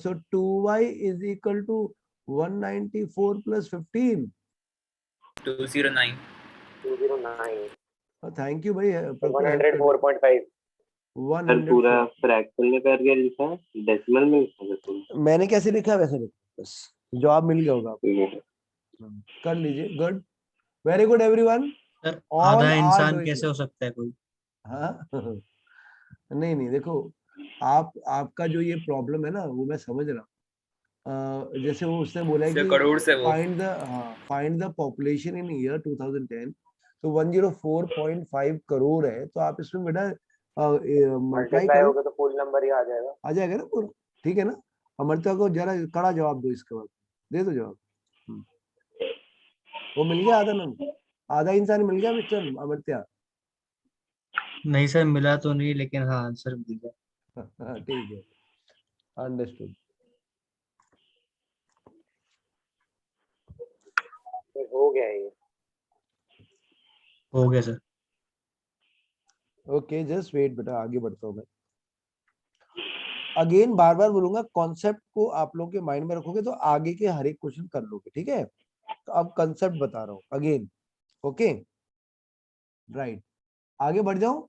[SPEAKER 1] So 2y is equal to 194 plus 15।
[SPEAKER 5] 209
[SPEAKER 4] 209
[SPEAKER 1] thank you भाई,
[SPEAKER 4] 104.5
[SPEAKER 6] सर पूरा
[SPEAKER 1] 104।
[SPEAKER 6] फ्रैक्शन में करके लिखा है, डेसिमल में लिखा है सर?
[SPEAKER 1] मैंने कैसे लिखा वैसे लिखा, बस जवाब मिल गया होगा आपको।
[SPEAKER 6] ठीक है।
[SPEAKER 1] कर लीजिए, good, very good everyone.
[SPEAKER 9] Sir
[SPEAKER 1] All
[SPEAKER 9] आधा
[SPEAKER 1] are
[SPEAKER 9] इंसान
[SPEAKER 1] doing
[SPEAKER 9] कैसे
[SPEAKER 1] it.
[SPEAKER 9] हो सकता है कोई?
[SPEAKER 1] हाँ नहीं नहीं, देखो आपका जो ये प्रॉब्लम है ना वो मैं समझ रहा हूँ। जैसे वो उसने बोला है
[SPEAKER 5] से
[SPEAKER 1] कि
[SPEAKER 5] करोड़ से वो
[SPEAKER 1] find the population in year 2010, तो 104.5 करोड़ है, तो आप इसमें बेटा मल्टीप्लाई
[SPEAKER 4] मल्टीप्लाई
[SPEAKER 1] करो,
[SPEAKER 4] होगा तो फुल नंबर ही आ जाएगा।
[SPEAKER 1] आ जाएगा ना पूरा, ठीक है ना। अमृता को जरा कड़ा जवाब दो, इसके बाद दे दो जवाब। वो मिल गया आधा नंबर, आधा इंसान मिल गया मिस्टर अमृत्या?
[SPEAKER 9] नहीं सर मिला तो नहीं, लेकिन हाँ आंसर मिल गया।
[SPEAKER 1] हाँ ठीक है, अंडरस्टूड।
[SPEAKER 4] हो गया ये।
[SPEAKER 9] हो गया सर।
[SPEAKER 1] ओके जस्ट वेट बेटा, आगे बढ़ता हूँ मैं। अगेन बार बार बोलूंगा, कॉन्सेप्ट को आप लोग के माइंड में रखोगे तो आगे के हर एक क्वेश्चन कर लोगे, ठीक है। तो अब कंसेप्ट बता रहा हूँ अगेन, ओके राइट। आगे बढ़ जाऊं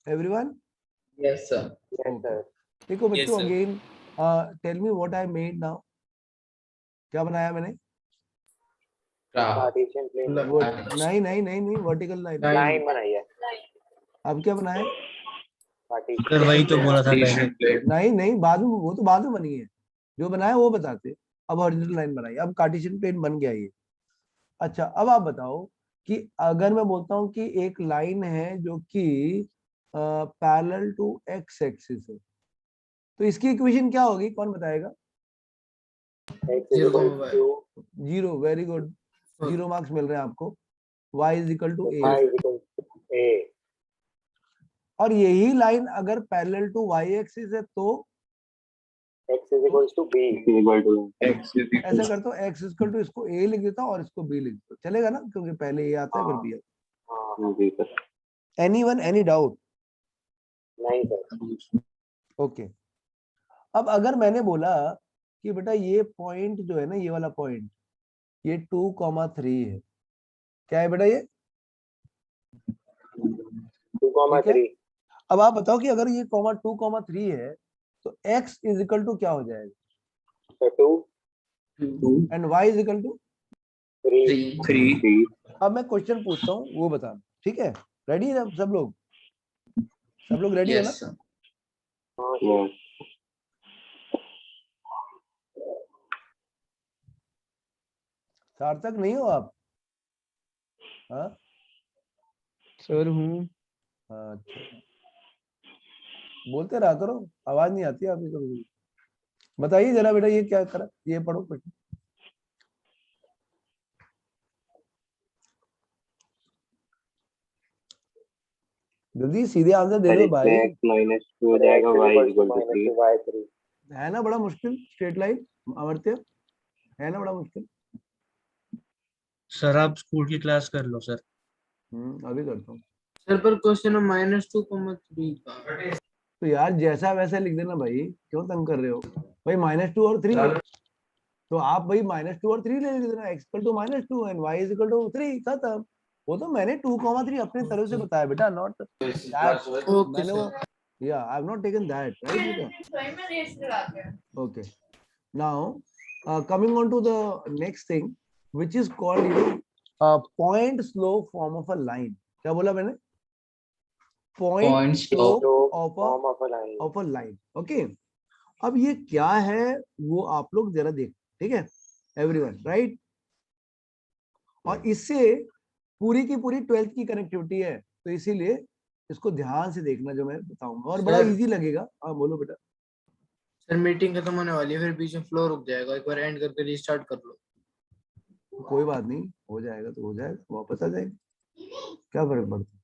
[SPEAKER 1] everyone?
[SPEAKER 2] Yes, sir.
[SPEAKER 4] Yes, sir.
[SPEAKER 1] देखो
[SPEAKER 5] Yes,
[SPEAKER 1] बच्चों,
[SPEAKER 5] sir.
[SPEAKER 1] Again tell me what I made now. क्या बनाया मैंने?
[SPEAKER 4] Cartesian plane
[SPEAKER 1] नहीं नहीं नहीं नहीं, वर्टिकल लाइन।
[SPEAKER 4] लाइन बनाई है।
[SPEAKER 1] अब क्या बनाया?
[SPEAKER 4] Cartesian
[SPEAKER 9] सर वही तो बोला था पहले।
[SPEAKER 1] नहीं नहीं, बाद में, वो तो बाद में बनी है, जो बनाया वो बताते। अब हॉरिजॉन्टल लाइन बनाई, अब कार्टेशियन प्लेन बन गया ये। अच्छा अब आप बताओ कि अगर मैं बोलता हूँ कि एक लाइन है जो कि पैरेलल टू एक्स एक्सिस है, तो इसकी इक्वेशन क्या होगी, कौन बताएगा?
[SPEAKER 4] x is equal to
[SPEAKER 1] 0, very good, 0 marks मिल रहे हैं आपको। y is equal to
[SPEAKER 4] y
[SPEAKER 1] a,
[SPEAKER 4] is equal to a.
[SPEAKER 1] और यही लाइन अगर पैरेलल टू y एक्सिस है तो
[SPEAKER 4] x is equal to b.
[SPEAKER 6] Equal to
[SPEAKER 1] ऐसा करता हूँ, x इक्वल टू इसको a लिख देता हूँ और इसको b लिख देता हूँ, चलेगा ना, क्योंकि पहले ये आता है फिर b आता
[SPEAKER 4] हाँ
[SPEAKER 6] जी सर।
[SPEAKER 1] है। Anyone, any doubt?
[SPEAKER 4] नहीं सर।
[SPEAKER 1] ओके अब अगर मैंने बोला कि बेटा ये पॉइंट जो है ना, ये वाला पॉइंट, ये 2,3 है, क्या है बेटा ये?
[SPEAKER 4] 2,3
[SPEAKER 1] अब आप बताओ कि अगर ये 2,3 है तो x इज इक्वल टू क्या हो जाएगा,
[SPEAKER 4] तो 2
[SPEAKER 1] and y is equal to
[SPEAKER 4] 3
[SPEAKER 1] अब मैं क्वेश्चन पूछता हूँ वो बताना, ठीक है। रेडी है सब लोग? सब लोग रेडी है ना?
[SPEAKER 2] Yes, sir.
[SPEAKER 4] हाँ
[SPEAKER 1] सार्थक नहीं हो आप? हाँ
[SPEAKER 3] सर हूँ।
[SPEAKER 1] अच्छा, बोलते रहा करो, आवाज नहीं आती आपकी कभी। बताइए जरा बेटा, ये क्या करा, ये पढ़ो क्वेश्चन। जल्दी सीधे आंसर दे दो भाई,
[SPEAKER 6] x माइनस 2 हो जाएगा, y इक्वल टू 3।
[SPEAKER 4] -2y3
[SPEAKER 1] है ना बड़ा मुश्किल स्ट्रेट लाइन अमर्त्य, है ना बड़ा मुश्किल?
[SPEAKER 9] सर आप स्कूल की क्लास कर लो सर।
[SPEAKER 1] अभी करता हूँ।
[SPEAKER 3] सर पर क्वेश्चन है -2,3 का।
[SPEAKER 1] तो यार जैसा वैसा लिख देना भाई, क्यों तंग कर रहे हो भाई। -2 और 3, तो आप भाई -2 और 3 ले लेना। x equal to -2 and y is equal to 3, खत्म। वो तो मैंने 2,3 अपने तरफ से बताया बेटा, नॉट दैट।
[SPEAKER 3] ओके
[SPEAKER 1] मैंने वो
[SPEAKER 3] सर।
[SPEAKER 1] या I have not taken that, right बेटा। Okay, now coming on to the next thing which is called point slope form of a line. क्या बोला मैंने? Point
[SPEAKER 2] Point
[SPEAKER 1] slope
[SPEAKER 2] slope
[SPEAKER 4] form of a line.
[SPEAKER 1] Of a line. Okay, अब ये क्या है वो आप लोग जरा देख, ठीक है एवरीवन, राइट। और इससे पूरी की पूरी 12th की कनेक्टिविटी है, तो इसीलिए इसको ध्यान से देखना जो मैं बताऊंगा, और बड़ा
[SPEAKER 3] सर।
[SPEAKER 1] इजी लगेगा। हाँ बोलो बेटा।
[SPEAKER 3] सर मीटिंग खत्म होने वाली है, फिर बीच में फ्लो रुक जाएगा, एक बार एंड करके रीस्टार्ट कर लो।
[SPEAKER 1] कोई बात नहीं, हो जाएगा तो हो जाएगा, वापस आ जाएंगे, क्या फर्क पड़ता है।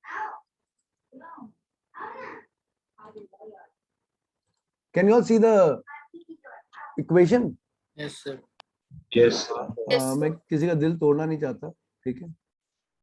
[SPEAKER 1] Can you all see the equation?
[SPEAKER 3] Yes sir.
[SPEAKER 8] Yes
[SPEAKER 1] मैं किसी का दिल तोड़ना नहीं चाहता, ठीक है।